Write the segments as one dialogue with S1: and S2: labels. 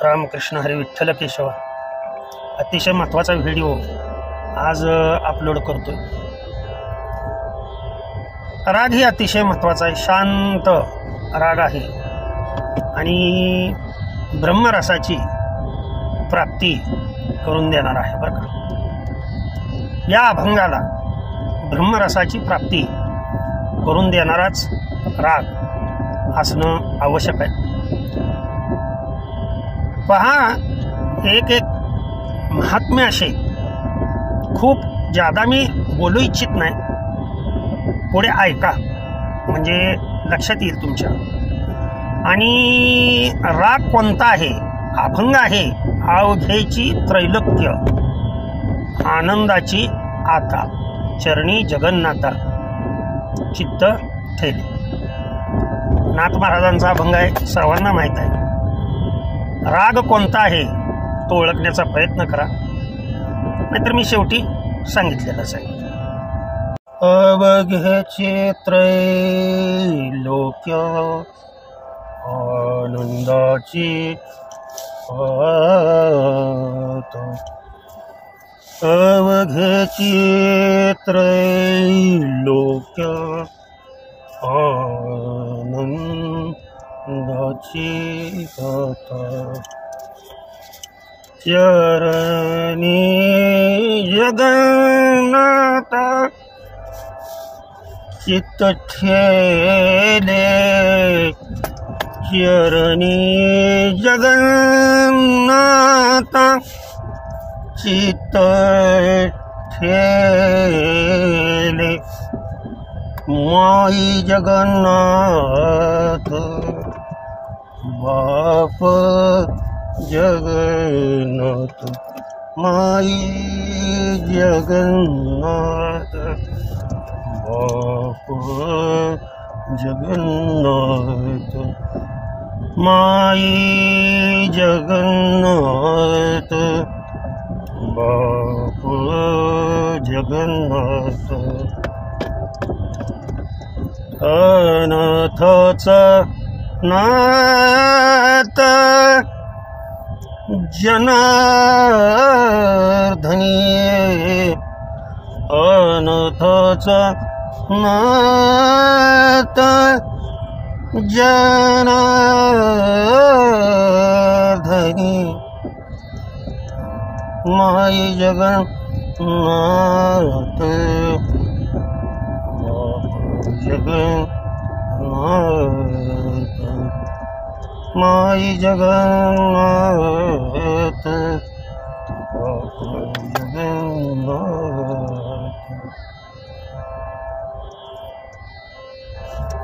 S1: रामकृष्ण हरी विठ्ठल केशव. अतिशय महत्त्वाचा व्हिडिओ आज अपलोड करतोय. राग ही अतिशय महत्त्वाचा आहे, शांत राग आहे आणि ब्रह्मरसाची प्राप्ती करून देणार आहे बरं का. या अभंगाला ब्रह्मरसाची प्राप्ती करून देणाराच राग असणं आवश्यक आहे. पहा, एक एक महात्म्य असे खूप जादा मी बोलू इच्छित नाही, पुढे ऐका म्हणजे लक्षात येईल तुमच्या. आणि राग कोणता आहे? अभंग आहे अवघेची त्रैलोक्य, आनंदाची आता, चरणी जगन्नाथा, चित्त ठेले. नाथ महाराजांचा अभंग आहे, सर्वांना माहीत आहे. राग कोणता आहे तो ओळखण्याचा प्रयत्न करा, नाहीतर मी शेवटी सांगितलेलंच आहे. अवघेचे त्रैलोक्य, आनंदाची आता, अवघेची त्रैलोक्य, आनंदाची आता, चरणी जगन्नाथा, चित्त ठेले, चरणी जगन्नाथा, चित्त ठेले, माई जगन्नाथ, बाप जगन्नाथ, माई जगन्नाथ, बाप जगन्नाथ, माई जगन्नाथ, बाप जगन्नाथ. अनाथाचा नाथ जनार्दनी, अनाथाचा नाथ जनार्दनी, माई जगन्नाथ, जगन्नाथ, माई जगन्नाथ, जगन्नाथ.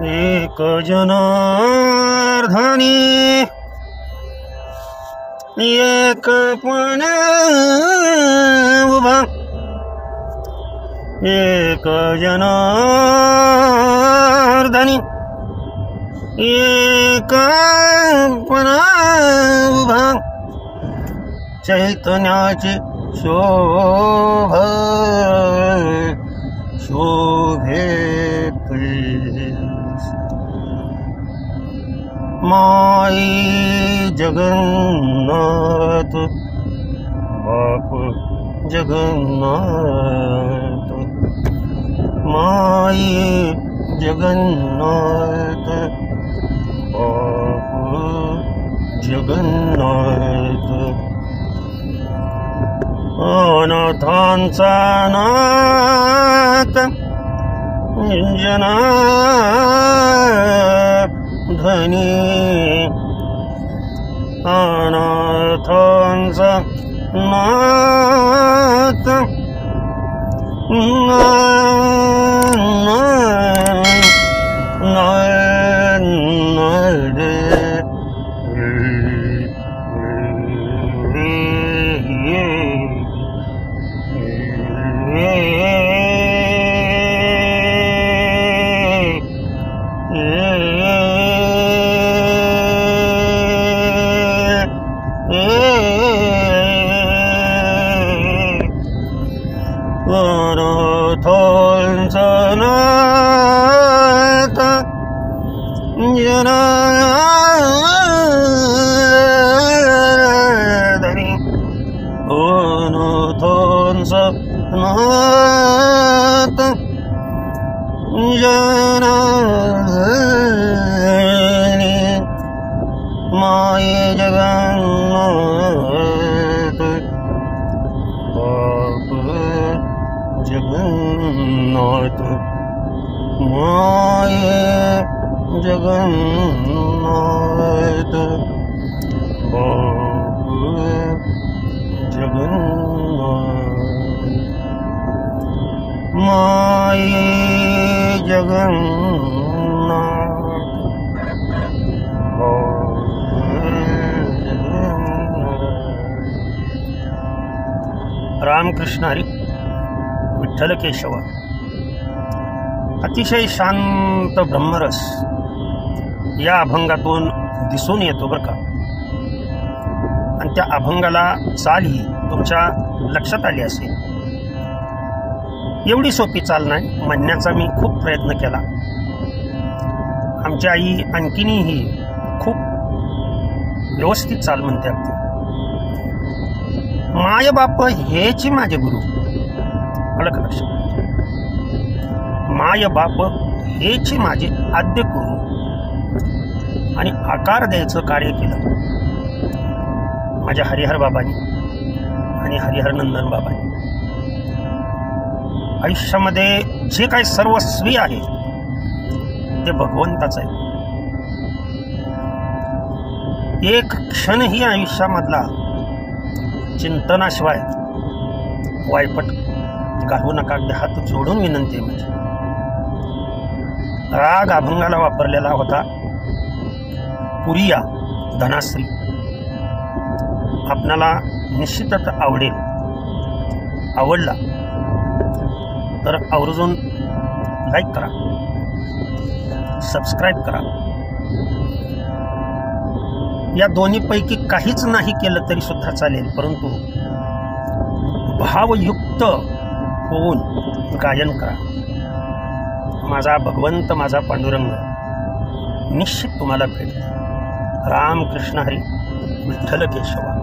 S1: एक जनार्दनी, एक पण उभा, एक जनार्दनी, एक पण उभा, चैतन्याची शोभा शोभे माई जगन्नाथ, बाप जगन्नाथ, माई जगन्नाथ, बाप जगन्नाथ. अनाथांचा नाथ जनार्दनी, अनाथांचा नाथ अनाथांचा नाथ माये जगन्नाथ बाप जगन्नाथ माये जगन्नाथ बाप जगन्नाथ माये जगन्नाथ रामकृष्ण हरी विठ्ठल केशव. अतिशय शांत ब्रह्मरस या अभंगातून दिसून येतो बरं का. आणि त्या अभंगाला चाल ही तुमच्या लक्षात आली असेल. एवढी सोपी चाल नाही म्हणण्याचा मी खूप प्रयत्न केला. आमची आई आणखीनही ही खूप व्यवस्थित चाल म्हणते. अगदी माय बाप हेची माझे गुरु. अलग लक्षात. माय बाप हेची माझे आद्य गुरु आणि आकार द्यायचं कार्य केलं माझ्या हरिहर बाबांनी आणि हरिहर नंदन बाबांनी. आयुष्यामध्ये जे काही सर्वस्वी आहे ते भगवंताच आहे. एक क्षणही आयुष्यामधला चिंतनाशिवाय वायपट घालवू नका. अगदी हात जोडून विनंती आहे माझी. राग अभंगाला वापरलेला होता पुरिया धनाश्री. आपणाला निश्चितच आवडेल. आवडला तर आवर्जून लाईक करा, सबस्क्राईब करा. या दोन्हीपैकी काहीच नाही केलं तरी सुद्धा चालेल, परंतु भावयुक्त होऊन गायन करा. माझा भगवंत माझा पांडुरंग निश्चित तुम्हाला भेटेल. रामकृष्ण हरी विठ्ठल केशव.